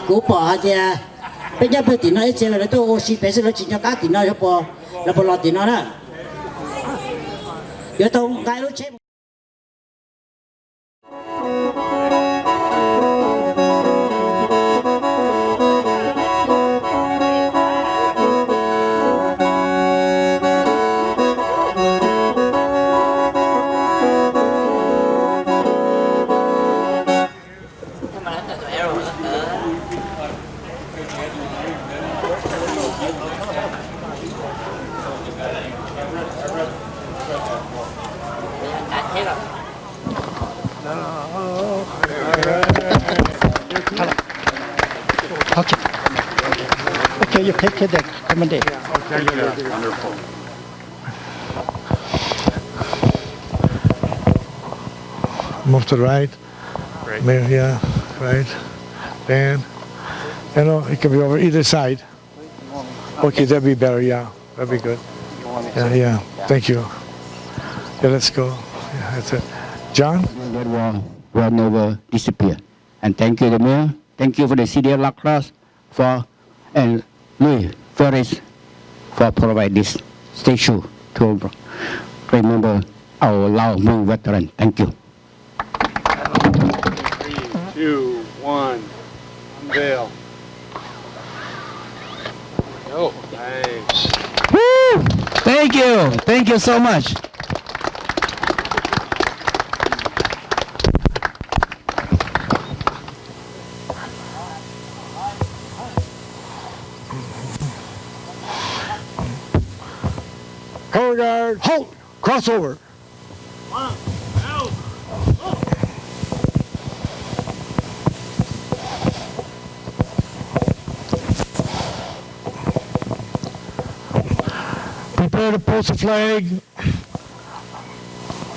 古堡下啫，俾一部電腦一隻嚟都我試俾先攞錢咗加電腦一部，一部落電腦啦，有到嗌到車。Okay, you take the accommodate. Wonderful. Move to the right. Great. Yeah, right. Then, it can be over either side. Okay, that'd be better, yeah. That'd be good. Yeah. Thank you. Yeah, let's go. Yeah, that's it. John? That will never disappear. And thank you, the mayor. Thank you for the city of La Crosse and Louis Ferris for provide this statue to remember our Lao Hmong veteran. Thank you. 3, 2, 1. Unveil. Oh, nice. Woo! Thank you. Thank you so much. Color guard, halt! Crossover. Prepare to post the flag.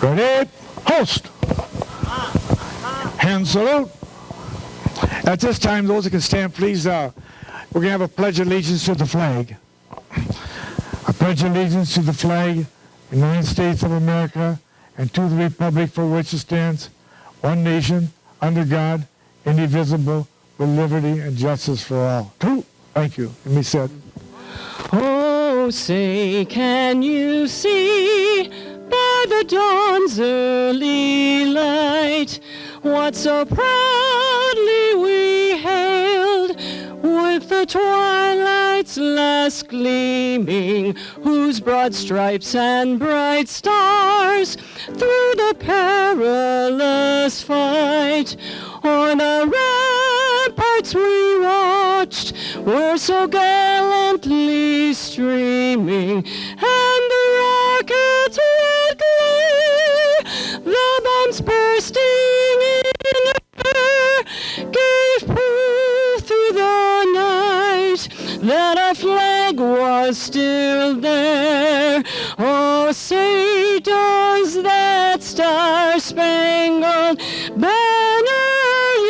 Ready? Host. Hand salute. At this time, those that can stand, please, we're going to have a pledge of allegiance to the flag. I pledge allegiance to the flag, United States of America, and to the republic for which it stands, one nation, under God, indivisible, with liberty and justice for all. Two. Thank you. Let me sit. Oh, say, can you see by the dawn's early light what so proudly we hailed with the twilight's last gleaming, whose broad stripes and bright stars through the perilous fight on the ramparts we watched were so gallantly streaming, and the rockets with glee, the bombs bursting in air, gave proof through the night that our flag was still there. Oh, say does that star-spangled banner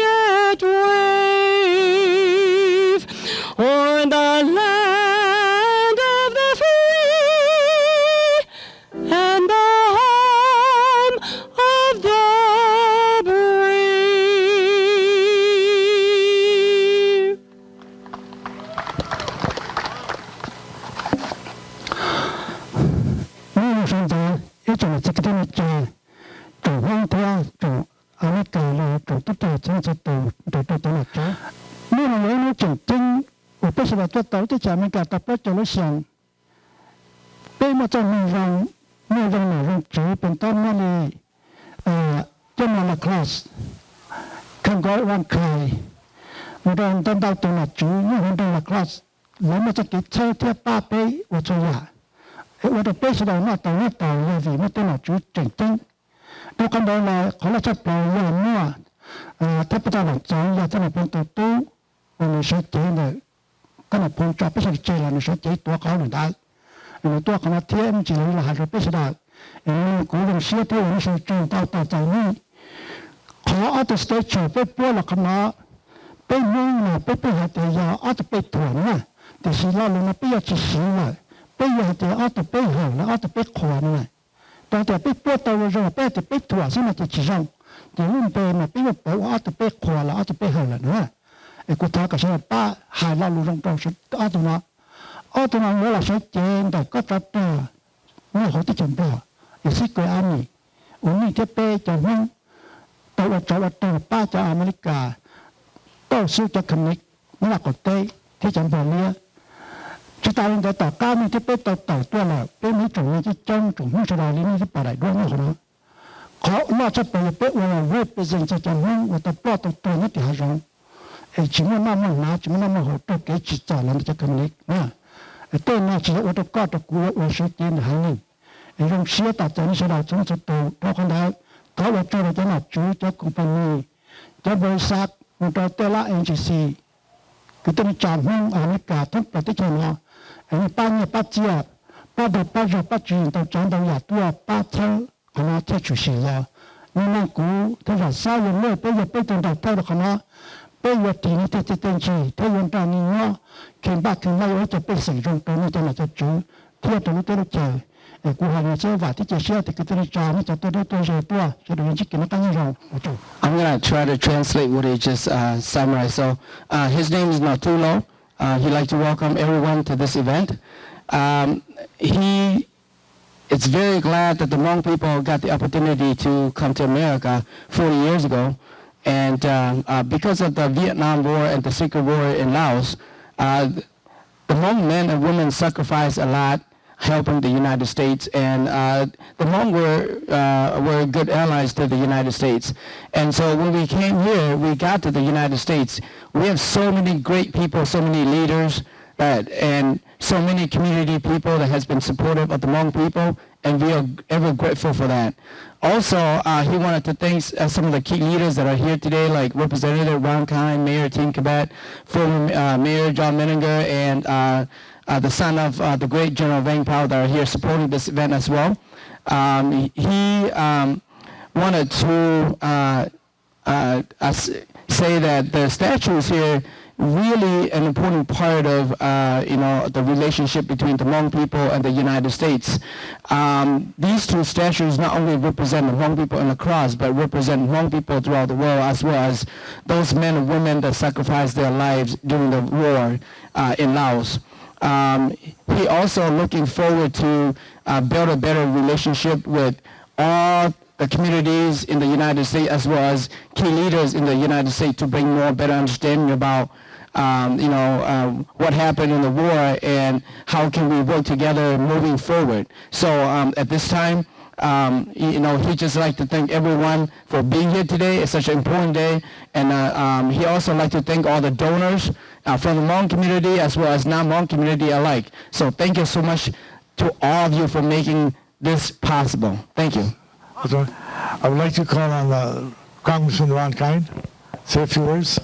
yet wave o'er the land of the free and the home of the brave? กูท้ากับฉันป้าหายเราลุงตรงสุดอ้อตัวนะอ้อตัวนั้นเราใช้เจนแต่ก็ตัดต่อเมื่อเขาที่จำบ่อีสิเกอันนี้อุนี่เทเปจะมุ่งตัวตัวป้าจะอเมริกาต่อสู้จะคณิกเมื่อกดเตะที่จำบ่เนี้ยจะตายแต่ต่อก้าวนี่ที่เปต่อตัวแล้วเป็นไม่จุ่มที่จ้องจุ่มไม่สบายเลยนี่ที่ปะไหลด้วยนี่เขาเนาะเขาน่าจะไปเป๊ะว่าเว็บเป็นสิ่งที่จะมุ่งว่าตัวป้าตัวนี่ที่หาจงไอ้ชิมมันมันนะชิมมันมันหัวตัวเกจิตใจแล้วจะคณิกนะไอ้ตัวน่าจะว่าตัวก้าวตัวกูว่าสุดที่หานี่ไอ้รงเสียตัดใจนี่สลายจนสุดตัวเพราะคนใดเขาว่าจะจะนับจูจะคอมพานีจะบริษัทมันตัวเตล่าเอ็นจีซีคือต้องจำมุ่งอเมริกาทั้งประเทศเนาะไอ้ป้าเนี่ยป้าเจี๊ยบป้าเด็กป้าโยป้าจีนต้องจำต้องอยากตัวป้าเท่าคณะเทชุชีแล้วนี่นั่งกูถ้าจะสร้างยังไม่ไปยังไปจนได้เท่าคณะไปยังทีนี้ที่เต็มที่ถ้ายังตอนนี้เนาะเข็มบ้าเข็มไม่ว่าจะเป็นสิ่งตรงตัวนี้จะน่าจะจูเที่ยวตัวนี้ตัวนี้เจอไอ้กูหาเงินเชื่อว่าที่จะเชื่อแต่ก็ตัวนี้จานี่จะตัวจะโดนจิกกันตั้งยังจู I'm going to try to translate what he just summarized. So his name is Natulo. He'd like to welcome everyone to this event. He is very glad that the Hmong people got the opportunity to come to America 40 years ago. And because of the Vietnam War and the Secret War in Laos, the Hmong men and women sacrificed a lot helping the United States, and the Hmong were good allies to the United States. And so when we came here, we got to the United States. We have so many great people, so many leaders, and so many community people that has been supportive of the Hmong people, and we are ever grateful for that. Also, he wanted to thank some of the key leaders that are here today, like Representative Ron Kine, Mayor Tim Kabat, former Mayor John Menninger, and the son of the great General Vang Pao that are here supporting this event as well. He wanted to say that the statues here really an important part of the relationship between the Hmong people and the United States. These two statues not only represent the Hmong people in the Crosse, but represent Hmong people throughout the world, as well as those men and women that sacrificed their lives during the war in Laos. He also looking forward to build a better relationship with all the communities in the United States, as well as key leaders in the United States, to bring more better understanding about what happened in the war and how can we work together moving forward. So at this time, he'd just like to thank everyone for being here today. It's such an important day. And he also like to thank all the donors from the Hmong community as well as non-Hmong community alike. So thank you so much to all of you for making this possible. Thank you. I would like to call on Congressman Ron Kine. Say a few words.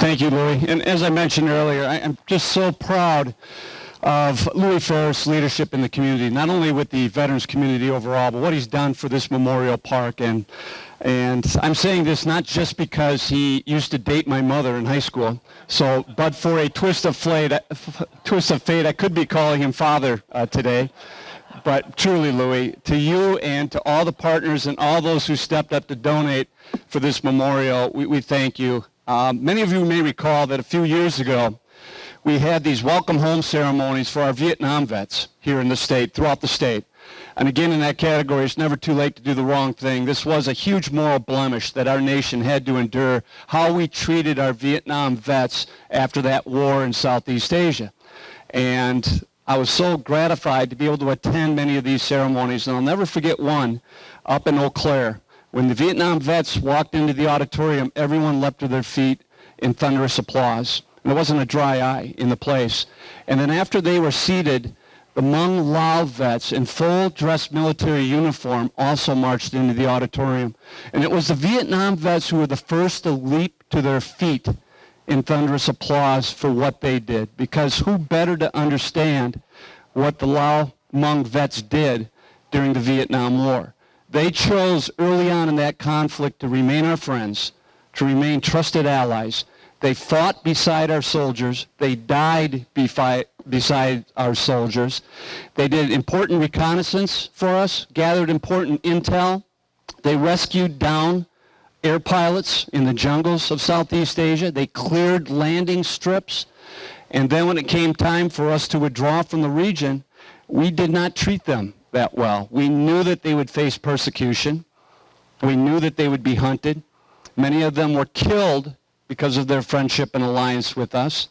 Thank you, Louis. And as I mentioned earlier, I'm just so proud of Louis Ferris' leadership in the community, not only with the veterans community overall, but what he's done for this memorial park. And I'm saying this not just because he used to date my mother in high school, but for a twist of fate, I could be calling him father today. But truly, Louis, to you and to all the partners and all those who stepped up to donate for this memorial, we thank you. Many of you may recall that a few years ago, we had these welcome home ceremonies for our Vietnam vets here in the state, throughout the state. And again, in that category, it's never too late to do the wrong thing. This was a huge moral blemish that our nation had to endure, how we treated our Vietnam vets after that war in Southeast Asia. And I was so gratified to be able to attend many of these ceremonies, and I'll never forget one up in Eau Claire. When the Vietnam vets walked into the auditorium, everyone leapt to their feet in thunderous applause. And there wasn't a dry eye in the place. And then after they were seated, the Hmong Lao vets in full dress military uniform also marched into the auditorium. And it was the Vietnam vets who were the first to leap to their feet in thunderous applause for what they did. Because who better to understand what the Lao Hmong vets did during the Vietnam War? They chose early on in that conflict to remain our friends, to remain trusted allies. They fought beside our soldiers. They died beside our soldiers. They did important reconnaissance for us, gathered important intel. They rescued down air pilots in the jungles of Southeast Asia. They cleared landing strips. And then when it came time for us to withdraw from the region, we did not treat them that well. We knew that they would face persecution. We knew that they would be hunted. Many of them were killed because of their friendship and alliance with us.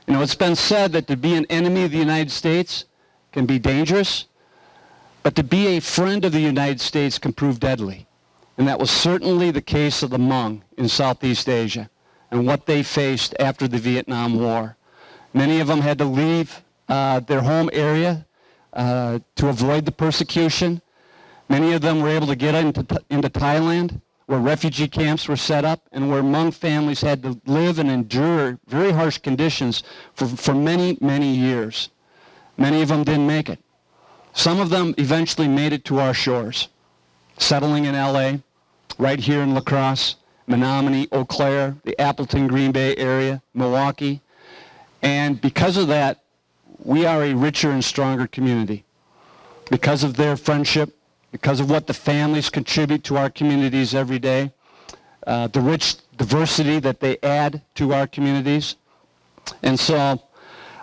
You know, it's been said that to be an enemy of the United States can be dangerous, but to be a friend of the United States can prove deadly. And that was certainly the case of the Hmong in Southeast Asia and what they faced after the Vietnam War. Many of them had to leave their home area to avoid the persecution. Many of them were able to get into Thailand, where refugee camps were set up and where Hmong families had to live and endure very harsh conditions for many, many years. Many of them didn't make it. Some of them eventually made it to our shores, settling in LA, right here in La Crosse, Menominee, Eau Claire, the Appleton, Green Bay area, Milwaukee. And because of that, we are a richer and stronger community. Because of their friendship, because of what the families contribute to our communities every day, the rich diversity that they add to our communities. And so,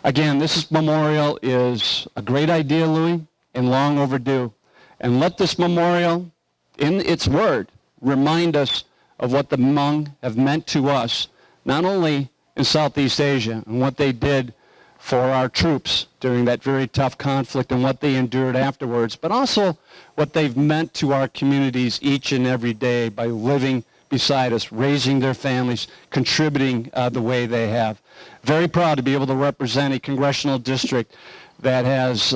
again, this memorial is a great idea, Louis, and long overdue. And let this memorial, in its word, remind us of what the Hmong have meant to us, not only in Southeast Asia and what they did for our troops during that very tough conflict and what they endured afterwards, but also what they've meant to our communities each and every day by living beside us, raising their families, contributing the way they have. Very proud to be able to represent a congressional district that has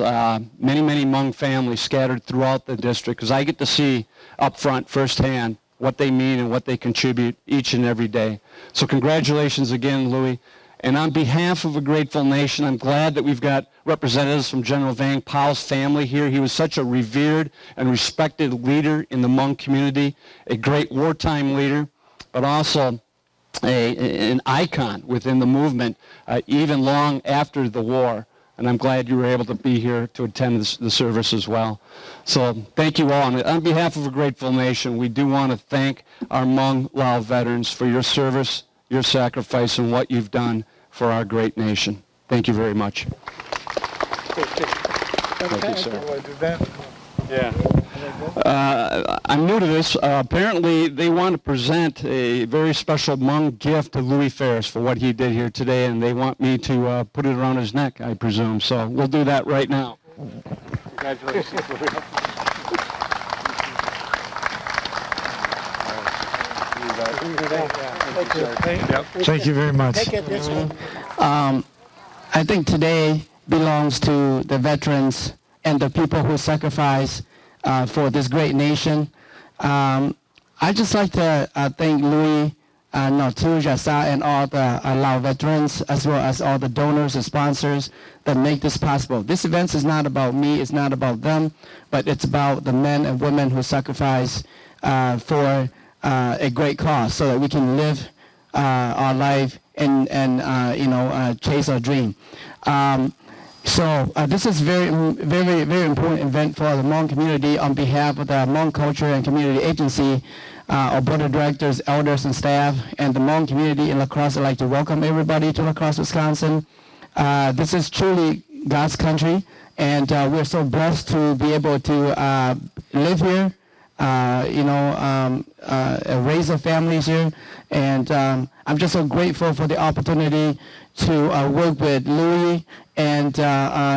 many, many Hmong families scattered throughout the district, because I get to see up front firsthand what they mean and what they contribute each and every day. So congratulations again, Louis. And on behalf of a grateful nation, I'm glad that we've got representatives from General Vang Pao's family here. He was such a revered and respected leader in the Hmong community, a great wartime leader, but also an icon within the movement, even long after the war. And I'm glad you were able to be here to attend the service as well. So thank you all. And on behalf of a grateful nation, we do want to thank our Hmong Lao veterans for your service, your sacrifice, and what you've done for our great nation. Thank you very much. Thank you, sir. Yeah. I'm new to this. Apparently, they want to present a very special Hmong gift to Louis Ferris for what he did here today, and they want me to put it around his neck, I presume. So we'll do that right now. Congratulations. Thank you very much. I think today belongs to the veterans and the people who sacrifice for this great nation. I'd just like to thank Louis, Natu, Jasa, and all the Lao veterans, as well as all the donors and sponsors that make this possible. This event is not about me, it's not about them, but it's about the men and women who sacrifice for a great cause so that we can live our life and chase our dream. So this is very important event for the Hmong community. On behalf of the Hmong Culture and Community Agency, our board of directors, elders, and staff, and the Hmong community in La Crosse, I'd like to welcome everybody to La Crosse, Wisconsin. This is truly God's country, and we're so blessed to be able to live here, raise our families here, and I'm just so grateful for the opportunity to work with Louis and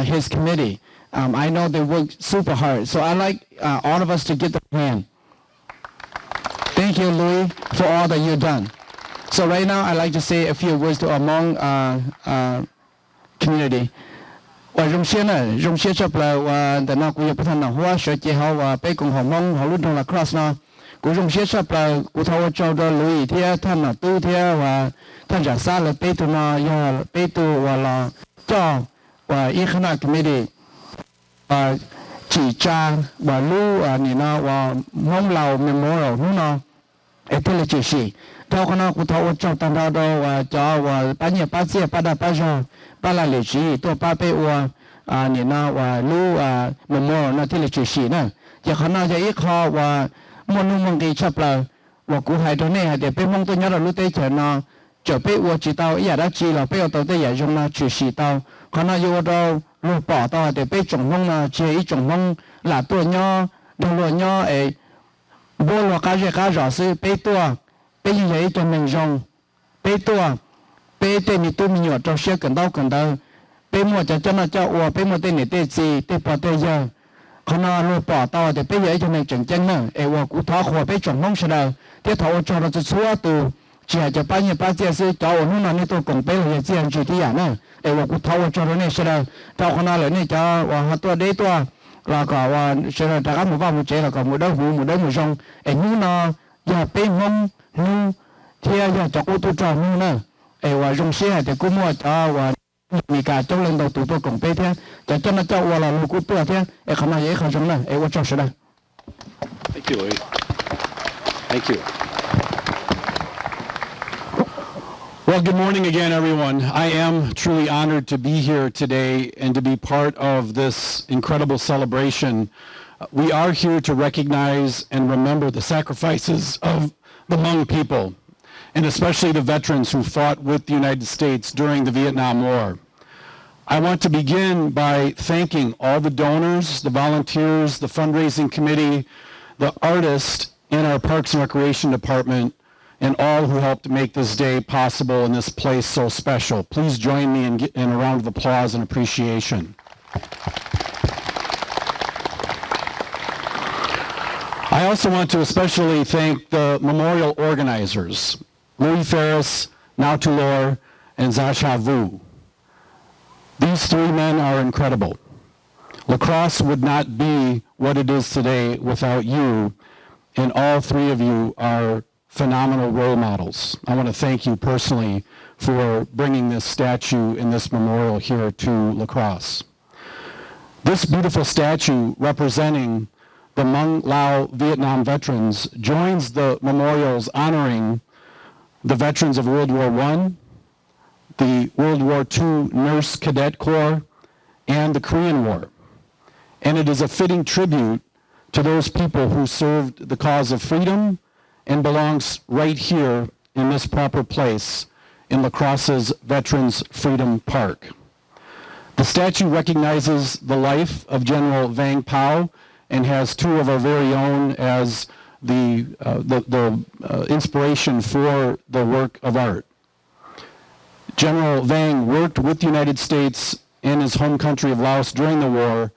his committee. I know they work super hard, so I'd like all of us to give them a hand. Thank you, Louis, for all that you've done. So right now, I'd like to say a few words to our Hmong community. 我荣幸呢，荣幸出来我的那古有不同的话，学习好我北共和Hmong好论同了 cross 呢，古荣幸出来古头我找到Louis天，他那都天我他家杀了北都呢，要北都我了找我一个那 committee， chỉ cha và lu你呢我Hmong Lao memorial 呢，哎对了就是，他可能古头我找到我找我半夜八节八到八上。 巴拉历史ตัวป้าเปว่านี่นะว่ารู้memorial นะที่เราชื่อนะจะขนาดจะอีกข้อว่ามันนุ่มมันดีชอบเรา我估海多内海的被蒙多鸟的路对前呢，就被我知道也ได้知了，被我到的也用呢去知道，可能有到路跑到的被中蒙呢，这一中蒙làตัว鸟，动物鸟诶，波罗加热加热是被多，被有一种民众，被多，被对你都没有做些更到，被莫จะ真的叫我被莫对你对自对跑对要。ขณะรูปต่อแต่ไปเยอะจนในจังจังเนี่ยว่ากูท้อหัวไปจงน้องเสดที่ท้อจอเราจะชัวตัวเจียจะไปเนี่ยป้าเจียซื้อจอนู่นนี่ตัวกงไปเลยเจียจีที่อย่างนั้นว่ากูท้อจอเราเนี่ยเสดท้อขณะเลยเนี่ยจะว่าตัวเดีตัวแล้วก็ว่าเสดแต่ก็หมู่บ้านหมู่เจแล้วก็หมู่ได้หูหมู่ได้หมู่ชงนู่นน่ะอย่าไปมองนู่นที่อย่าจะกูตัวจอนู่นน่ะว่าจงเสียแต่กูมั่วจะว่ามีการจ้องเล่นตัวตัวกงไปเท่าแต่เจ้าหน้าเจ้าว่าเราลูกตัวเท่าขณะยังเขาจงนั่นว่าจอดเสด Thank you, Louis. Thank you. Well, good morning again, everyone. I am truly honored to be here today and to be part of this incredible celebration. We are here to recognize and remember the sacrifices of the Hmong people, and especially the veterans who fought with the United States during the Vietnam War. I want to begin by thanking all the donors, the volunteers, the fundraising committee, the artists in our Parks and Recreation Department, and all who helped make this day possible and this place so special. Please join me in a round of applause and appreciation. I also want to especially thank the memorial organizers, Louis Ferris, Now Tulor, and Zasha Vu. These three men are incredible. La Crosse would not be what it is today without you, and all three of you are phenomenal role models. I want to thank you personally for bringing this statue and this memorial here to La Crosse. This beautiful statue representing the Hmong Lao Vietnam veterans joins the memorials honoring the veterans of World War I, the World War II Nurse Cadet Corps, and the Korean War. And it is a fitting tribute to those people who served the cause of freedom and belongs right here in this proper place in La Crosse's Veterans Freedom Park. The statue recognizes the life of General Vang Pao and has two of our very own as the inspiration for the work of art. General Vang worked with the United States in his home country of Laos during the war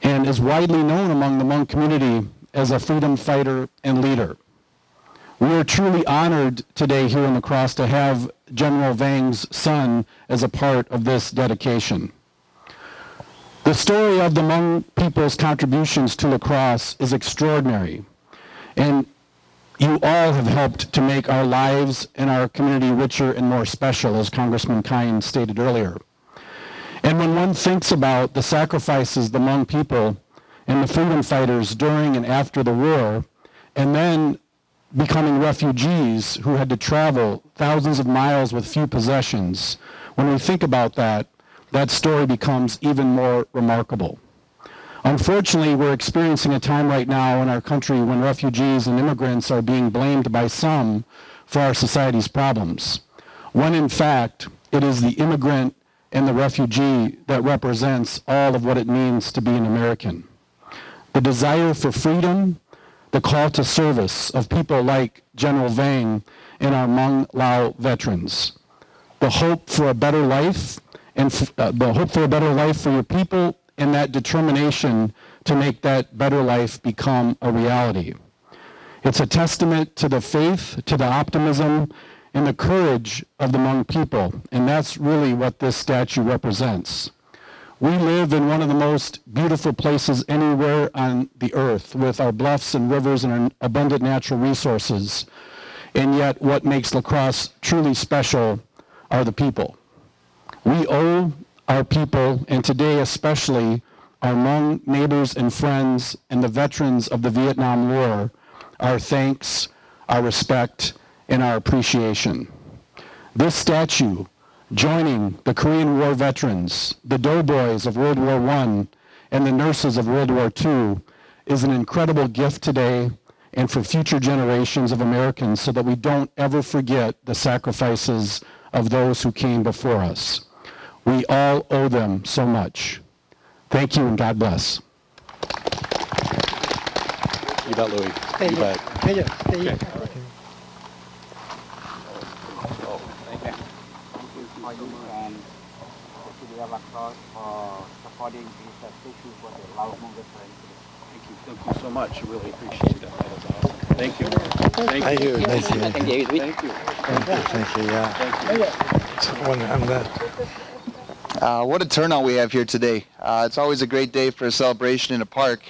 and is widely known among the Hmong community as a freedom fighter and leader. We are truly honored today here in La Crosse to have General Vang's son as a part of this dedication. The story of the Hmong people's contributions to La Crosse is extraordinary, and you all have helped to make our lives and our community richer and more special, as Congressman Kine stated earlier. And when one thinks about the sacrifices the Hmong people and the freedom fighters during and after the war, and then becoming refugees who had to travel thousands of miles with few possessions, when we think about that, that story becomes even more remarkable. Unfortunately, we're experiencing a time right now in our country when refugees and immigrants are being blamed by some for our society's problems, when in fact it is the immigrant and the refugee that represents all of what it means to be an American. The desire for freedom, the call to service of people like General Vang and our Hmong Lao veterans, the hope for a better life, and the hope for a better life for your people, and that determination to make that better life become a reality. It's a testament to the faith, to the optimism, and the courage of the Hmong people, and that's really what this statue represents. We live in one of the most beautiful places anywhere on the earth, with our bluffs and rivers and our abundant natural resources, and yet what makes La Crosse truly special are the people. We owe our people, and today especially, our Hmong neighbors and friends and the veterans of the Vietnam War, our thanks, our respect, and our appreciation. This statue, joining the Korean War veterans, the doughboys of World War I, and the nurses of World War II, is an incredible gift today and for future generations of Americans so that we don't ever forget the sacrifices of those who came before us. We all owe them so much. Thank you and God bless. You bet, Louis. You bet. Thank you so much. I really appreciate that. That was awesome. Thank you. Thank you. Nice to meet you. Thank you. Thank you. Yeah. So I'm the. What a turnout we have here today. It's always a great day for a celebration in a park.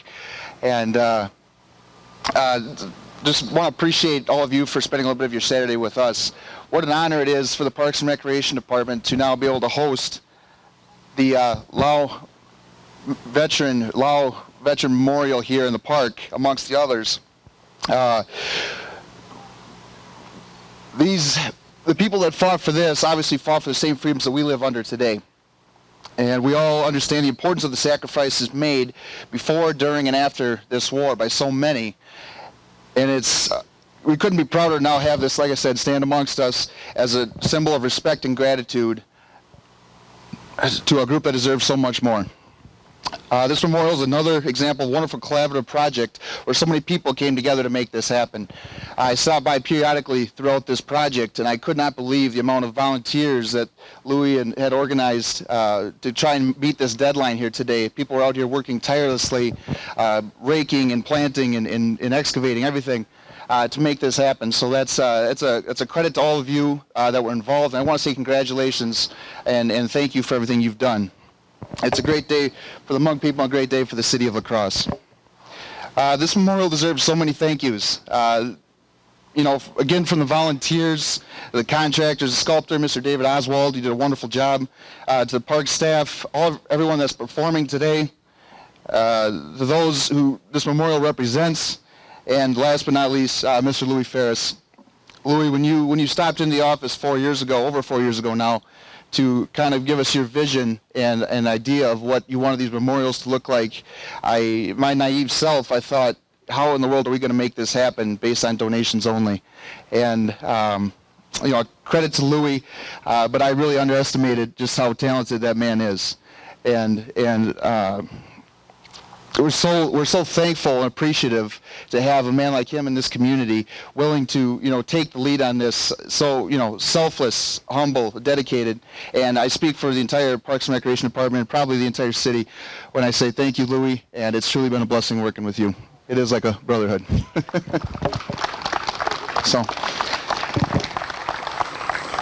And just want to appreciate all of you for spending a little bit of your Saturday with us. What an honor it is for the Parks and Recreation Department to now be able to host the Lao Veteran Memorial here in the park, amongst the others. The people that fought for this obviously fought for the same freedoms that we live under today. And we all understand the importance of the sacrifices made before, during, and after this war by so many. And we couldn't be prouder to now have this, like I said, stand amongst us as a symbol of respect and gratitude to a group that deserves so much more. This memorial is another example of a wonderful collaborative project where so many people came together to make this happen. I stopped by periodically throughout this project, and I could not believe the amount of volunteers that Louis had organized to try and meet this deadline here today. People were out here working tirelessly, raking and planting and excavating, everything to make this happen. So it's a credit to all of you that were involved. And I want to say congratulations and thank you for everything you've done. It's a great day for the Hmong people, a great day for the city of La Crosse. This memorial deserves so many thank yous. Again, from the volunteers, the contractors, the sculptor, Mr. David Oswald, you did a wonderful job. To the park staff, everyone that's performing today, to those who this memorial represents, and last but not least, Mr. Louis Ferris. Louis, when you stopped in the office over 4 years ago now, to kind of give us your vision and an idea of what you wanted these memorials to look like, my naive self, I thought, how in the world are we going to make this happen based on donations only? And credit to Louis, but I really underestimated just how talented that man is. And we're so thankful and appreciative to have a man like him in this community willing to take the lead on this. So selfless, humble, dedicated, and I speak for the entire Parks and Recreation Department, probably the entire city, when I say thank you, Louis. And it's truly been a blessing working with you. It is like a brotherhood. So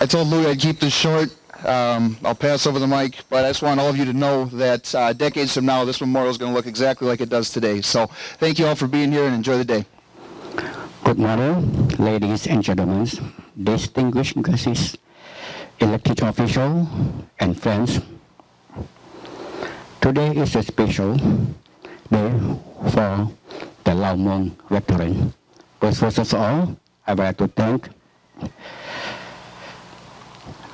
I told Louis I'd keep this short. I'll pass over the mic, but I just want all of you to know that decades from now, this memorial is going to look exactly like it does today. So thank you all for being here and enjoy the day. Good morning, ladies and gentlemen, distinguished guests, elected officials, and friends. Today is a special day for the Lao Hmong veteran. But first of all, I would like to thank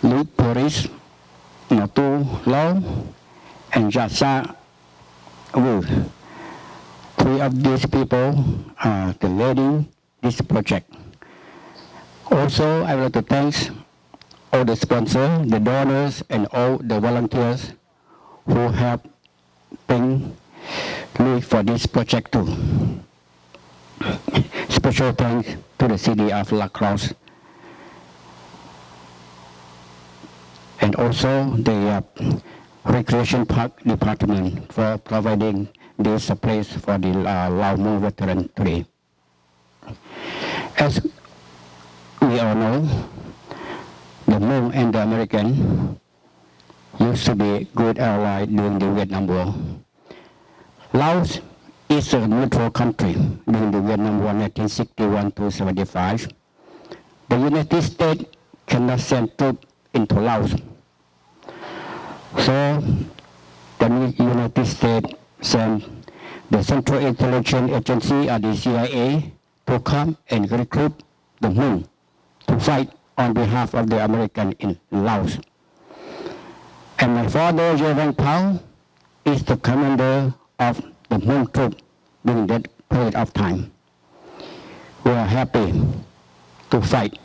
Luke Boris, Natu Lao, and Jasa Wu. Three of these people are leading this project. Also, I would like to thank all the sponsors, the donors, and all the volunteers who helped bring Louis for this project too. Special thanks to the city of La Crosse and also the Recreation Park Department for providing this place for the Lao Hmong veteran today. As we all know, the Hmong and the American used to be good allies during the Vietnam War. Laos is a neutral country during the Vietnam War 1961 to 75. The United States cannot send troops into Laos. So the United States sent the Central Intelligence Agency or the CIA to come and recruit the Hmong to fight on behalf of the American in Laos. And my father, Jovan Pao, is the commander of the Hmong troop during that period of time. we are happy to fight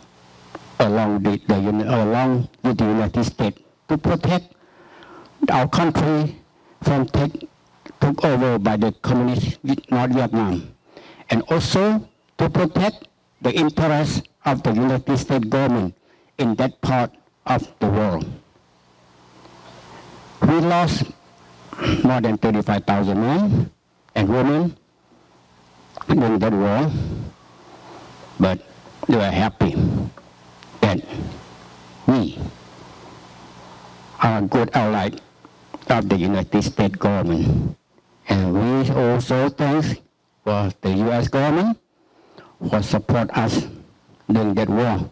along with the United States to protect our country from took over by the communist North Vietnam, and also to protect the interests of the United States government in that part of the world. We lost more than 35,000 men and women during that war, but they were happy that we are a good ally of the United States government. And we also thank for the U.S. government for support us during that war.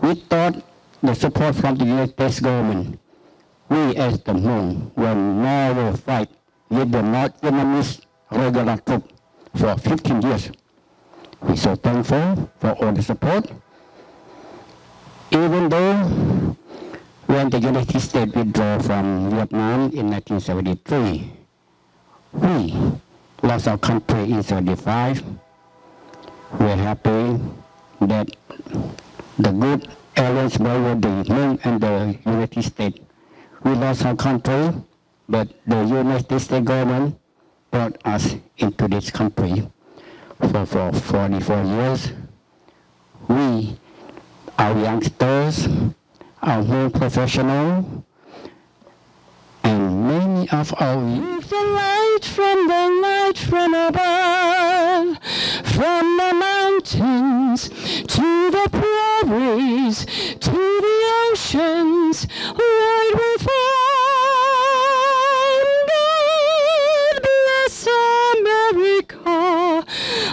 We thought the support from the United States government, we as the Hmong will never fight with the North Vietnamese regular troops for 15 years. We're so thankful for all the support. Even though when the United States withdrew from Vietnam in 1973, we lost our country in 1975. We're happy that the good alliance between the Hmong and the United States. We lost our country, but the United States government brought us into this country for 44 years. We, our youngsters, our Hmong professionals, and many of our With the light from above, from the mountains to the prairies to the oceans, wide with find. God bless America,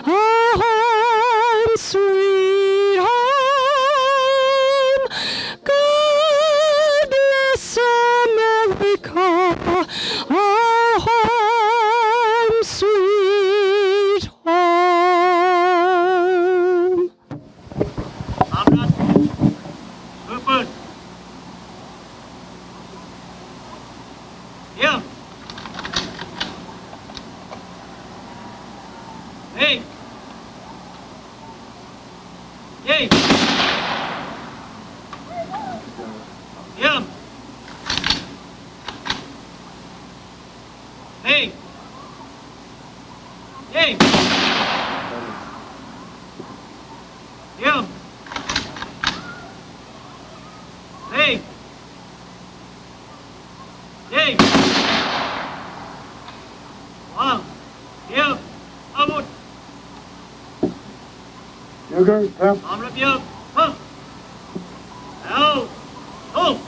our home, sweet home. God bless America, our home, sweet home. Yeah. Hey. Hey. Yeah. Hey. Hey. Yeah. Hey. Hey. Wow. Yeah. Amut. Sugar, pep. Om lập dương. Hưng. Đâu. Hùng.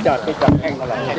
chờ cái chậm anh là